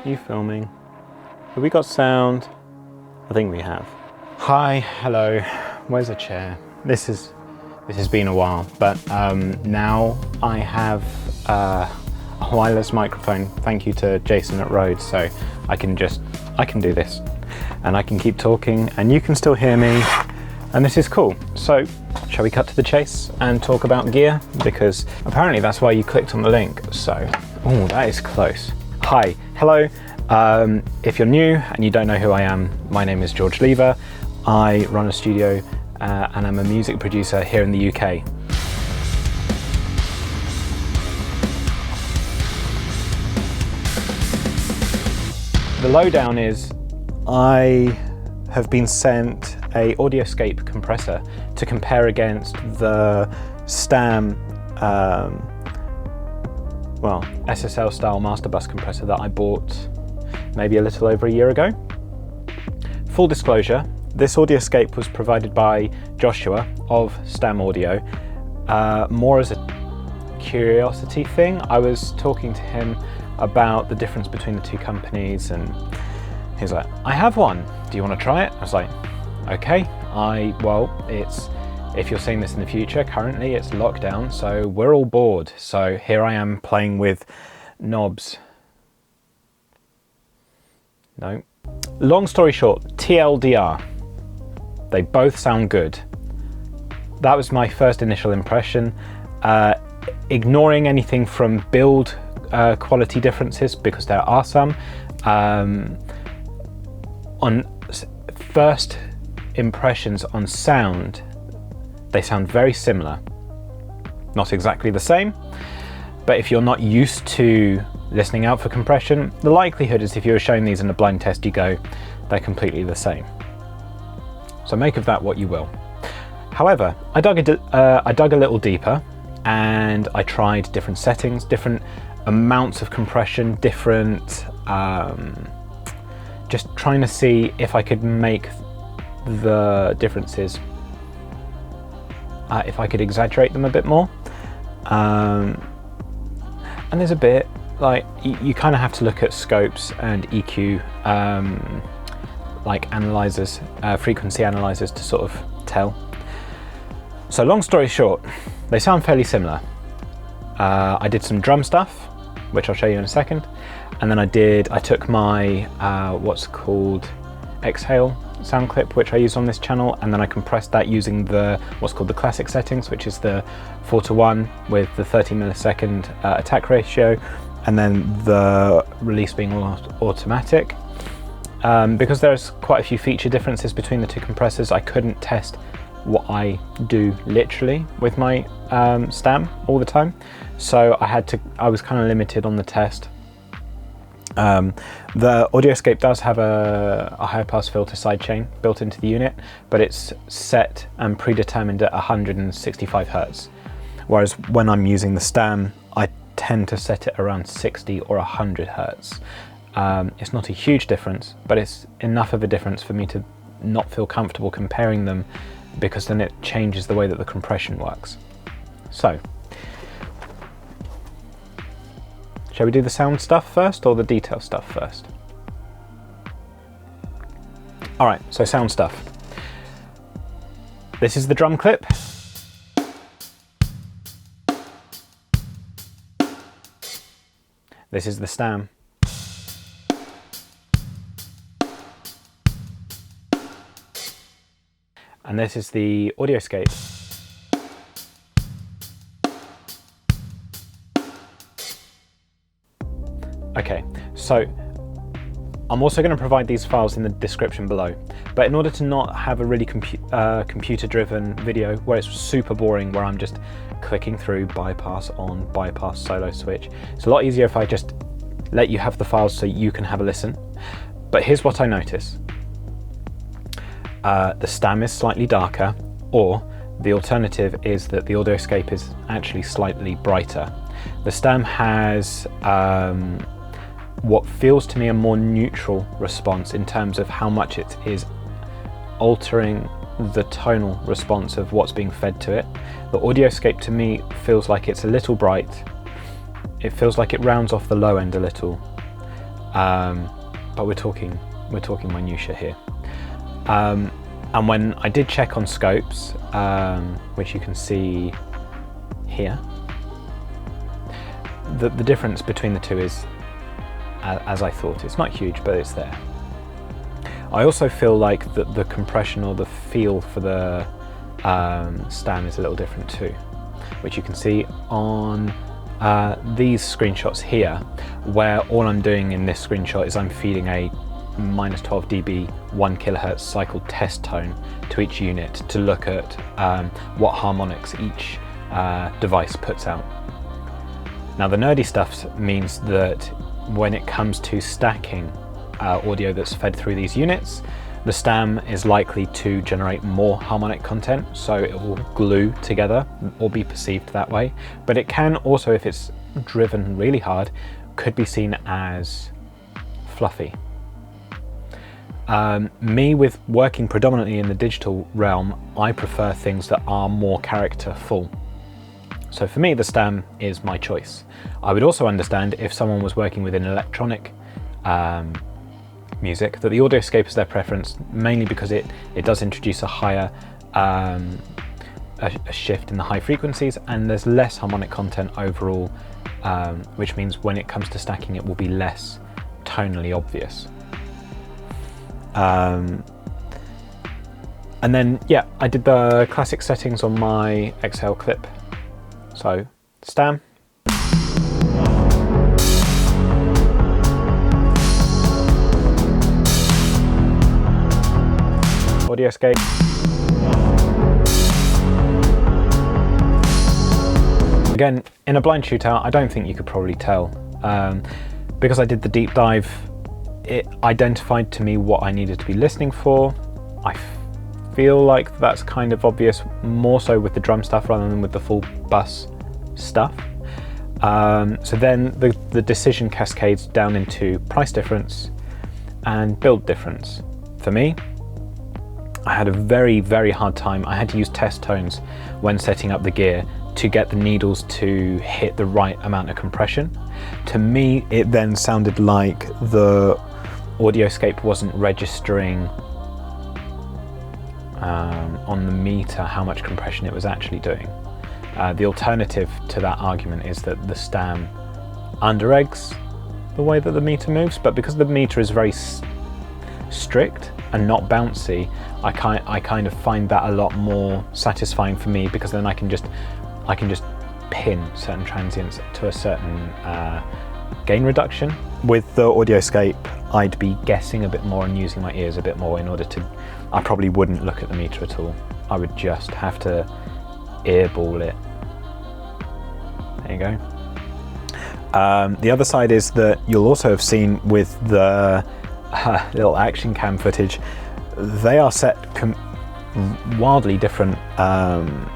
you filming? Have we got sound? I think we have. Hi, hello. Where's a chair? This has been a while, but now I have a wireless microphone. Thank you to Jason at Rhodes, so I can do this, and I can keep talking, and you can still hear me, and this is cool. So, shall we cut to the chase and talk about gear? Because apparently that's why you clicked on the link. So, oh, that is close. Hi, hello. If you're new and you don't know who I am, my name is George Lever. I run a studio and I'm a music producer here in the UK. The lowdown is I have been sent a Audioscape compressor to compare against the Stam SSL style master bus compressor that I bought maybe a little over a year ago. Full disclosure, this Audioscape was provided by Joshua of Stam Audio, more as a curiosity thing. I was talking to him about the difference between the two companies, and he was like, I have one, do you want to try it? I was like, okay. If you're seeing this in the future, currently it's lockdown, so we're all bored. So here I am playing with knobs. No. Long story short, TLDR. They both sound good. That was my first initial impression. Ignoring anything from build quality differences, because there are some. On first impressions on sound, they sound very similar. Not exactly the same, but if you're not used to listening out for compression, the likelihood is if you were showing these in a blind test, you go, they're completely the same. So make of that what you will. However, I dug a little deeper and I tried different settings, different amounts of compression, different, just trying to see if I could make the differences, if I could exaggerate them a bit more. And there's a bit, like, you kind of have to look at scopes and EQ, like analyzers, frequency analyzers to sort of tell. So long story short, they sound fairly similar. I did some drum stuff, which I'll show you in a second. And then I took my, what's called Exhale sound clip, which I use on this channel, and then I compressed that using what's called the classic settings, which is the 4:1 with the 30 millisecond attack ratio, and then the release being automatic. Because there's quite a few feature differences between the two compressors, I couldn't test what I do literally with my Stam all the time. So I was kind of limited on the test. The Audioscape does have a high pass filter sidechain built into the unit, but it's set and predetermined at 165 Hertz. Whereas when I'm using the Stam, I tend to set it around 60 or 100 Hertz. It's not a huge difference, but it's enough of a difference for me to not feel comfortable comparing them, because then it changes the way that the compression works. So, shall we do the sound stuff first or the detail stuff first? All right, so sound stuff. This is the drum clip. This is the Stam. And this is the Audioscape. Okay, so I'm also going to provide these files in the description below, but in order to not have a really computer-driven video where it's super boring, where I'm just clicking through bypass on, bypass solo switch, it's a lot easier if I just let you have the files so you can have a listen. But here's what I notice. The Stam is slightly darker, or the alternative is that the Audioscape is actually slightly brighter. The Stam has what feels to me a more neutral response in terms of how much it is altering the tonal response of what's being fed to it. The Audioscape to me feels like it's a little bright. It feels like it rounds off the low end a little. but we're talking minutiae here. And when I did check on scopes, which you can see here, the difference between the two is, as I thought, it's not huge, but it's there. I also feel like the compression or the feel for the Stam is a little different too, which you can see on these screenshots here, where all I'm doing in this screenshot is I'm feeding a -12 dB 1 kHz cycle test tone to each unit to look at what harmonics each device puts out. Now the nerdy stuff means that when it comes to stacking audio that's fed through these units, the Stam is likely to generate more harmonic content, so it will glue together or be perceived that way. But it can also, if it's driven really hard, could be seen as fluffy. Me, with working predominantly in the digital realm, I prefer things that are more characterful. So for me, the Stam is my choice. I would also understand if someone was working within electronic music, that the Audioscape is their preference, mainly because it does introduce a higher a shift in the high frequencies, and there's less harmonic content overall, which means when it comes to stacking it will be less tonally obvious. And then yeah, I did the classic settings on my Exhale clip. So Stam, Audioscape, again in a blind shootout. I don't think you could probably tell, because I did the deep dive. It identified to me what I needed to be listening for. I feel like that's kind of obvious, more so with the drum stuff rather than with the full bus stuff. So then the decision cascades down into price difference and build difference. For me, I had a very, very hard time. I had to use test tones when setting up the gear to get the needles to hit the right amount of compression. To me, it then sounded like the Audioscape wasn't registering on the meter how much compression it was actually doing. The alternative to that argument is that the Stam under-eggs the way that the meter moves, but because the meter is very strict and not bouncy, I kind of find that a lot more satisfying for me, because then I can just pin certain transients to a certain gain reduction. With the Audioscape, I'd be guessing a bit more and using my ears a bit more in order to, I probably wouldn't look at the meter at all. I would just have to airball it. There you go. The other side is that you'll also have seen with the little action cam footage, they are set wildly different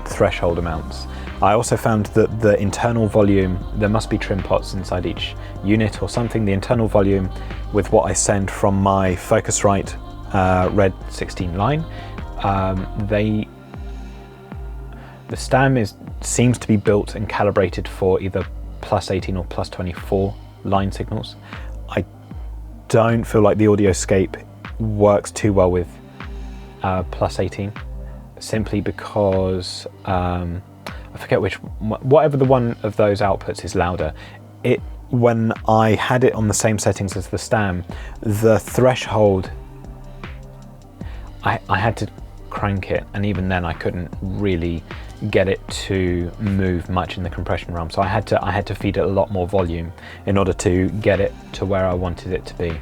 threshold amounts. I also found that the internal volume, there must be trim pots inside each unit or something. The internal volume with what I send from my Focusrite Red 16 line, the Stam seems to be built and calibrated for either +18 or +24 line signals. I don't feel like the Audioscape works too well with +18, simply because I forget whatever the one of those outputs is louder. When I had it on the same settings as the Stam, the threshold, I had to crank it, and even then I couldn't really get it to move much in the compression realm. So I had to feed it a lot more volume in order to get it to where I wanted it to be.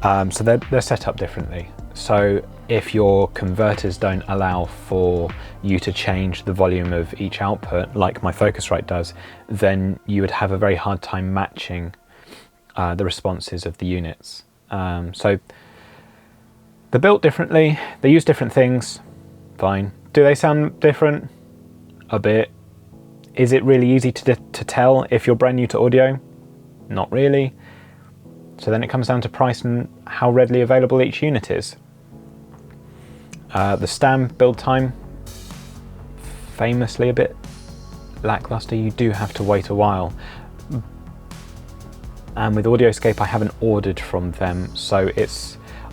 So they're set up differently. So if your converters don't allow for you to change the volume of each output like my Focusrite does, then you would have a very hard time matching the responses of the units. So they're built differently, they use different things, fine. Do they sound different? A bit. Is it really easy to tell if you're brand new to audio? Not really. So then it comes down to price and how readily available each unit is. The Stam build time, famously a bit lackluster. You do have to wait a while. and with Audioscape I haven't ordered from them, so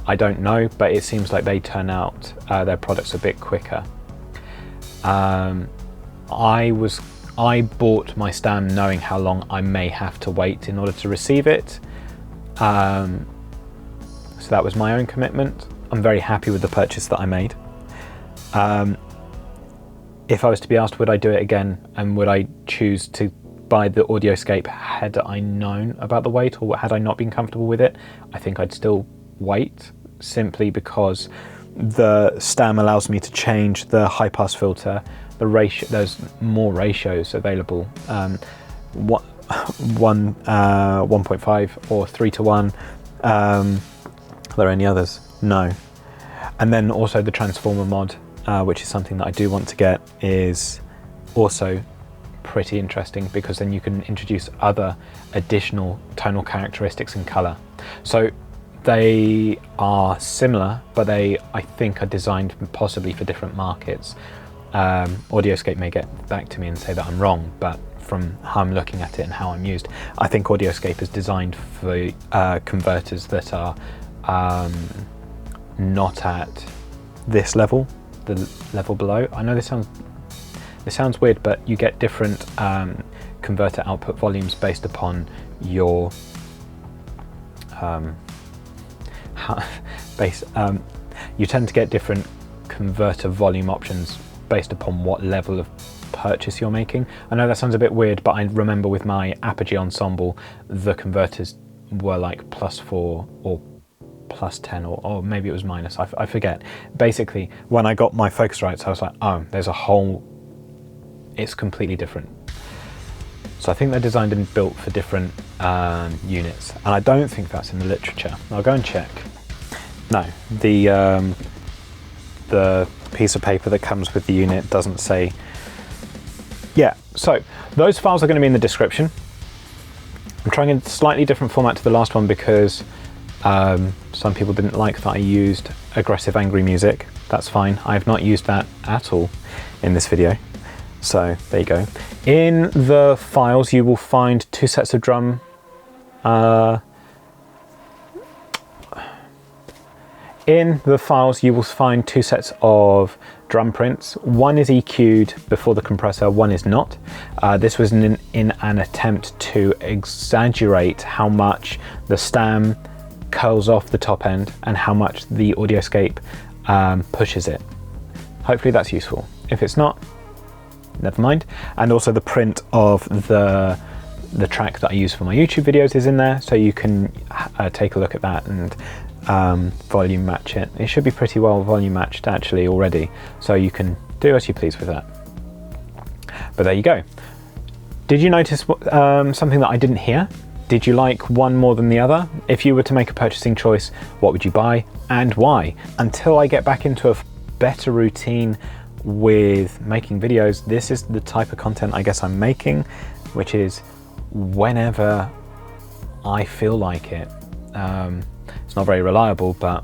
I don't know, but it seems like they turn out their products a bit quicker. I bought my Stam knowing how long I may have to wait in order to receive it, so that was my own commitment. I'm very happy with the purchase that I made. If I was to be asked would I do it again, and would I choose to buy the Audioscape had I known about the wait, or had I not been comfortable with it, I think I'd still wait, simply because the Stam allows me to change the high pass filter, the ratio, there's more ratios available, 1.5 or 3:1. Are there any others? No. And then also the transformer mod, which is something that I do want to get, is also pretty interesting, because then you can introduce other additional tonal characteristics and color. So they are similar, but they, I think, are designed possibly for different markets. Audioscape may get back to me and say that I'm wrong, but from how I'm looking at it and how I'm used, I think Audioscape is designed for converters that are not at this level, the level below. I know this sounds weird, but you get different converter output volumes based upon your you tend to get different converter volume options based upon what level of purchase you're making. I know that sounds a bit weird, but I remember with my Apogee Ensemble, the converters were like +4 or +10, or maybe it was minus, I forget. Basically, when I got my Focusrites, I was like, oh, there's a whole, it's completely different. So I think they're designed and built for different units, and I don't think that's in the literature. I'll go and check. No, the piece of paper that comes with the unit doesn't say. Yeah, so those files are going to be in the description. I'm trying a slightly different format to the last one because some people didn't like that I used aggressive, angry music. That's fine. I have not used that at all in this video. So there you go. In the files, you will find 2 sets of drum. In the files, you will find 2 sets of drum prints. One is EQ'd before the compressor, one is not. This was in an attempt to exaggerate how much the Stam curls off the top end and how much the Audioscape pushes it. Hopefully that's useful. If it's not, never mind. And also the print of the track that I use for my YouTube videos is in there, so you can take a look at that and volume match it. It should be pretty well volume matched actually already, so you can do as you please with that. But there you go. Did you notice something that I didn't hear? Did you like one more than the other? If you were to make a purchasing choice, what would you buy and why? Until I get back into a better routine with making videos, this is the type of content I guess I'm making, which is whenever I feel like it. It's not very reliable, but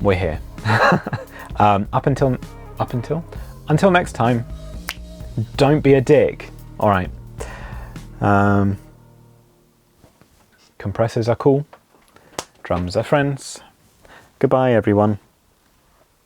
we're here. Until next time, don't be a dick. All right. Compressors are cool. Drums are friends. Goodbye, everyone.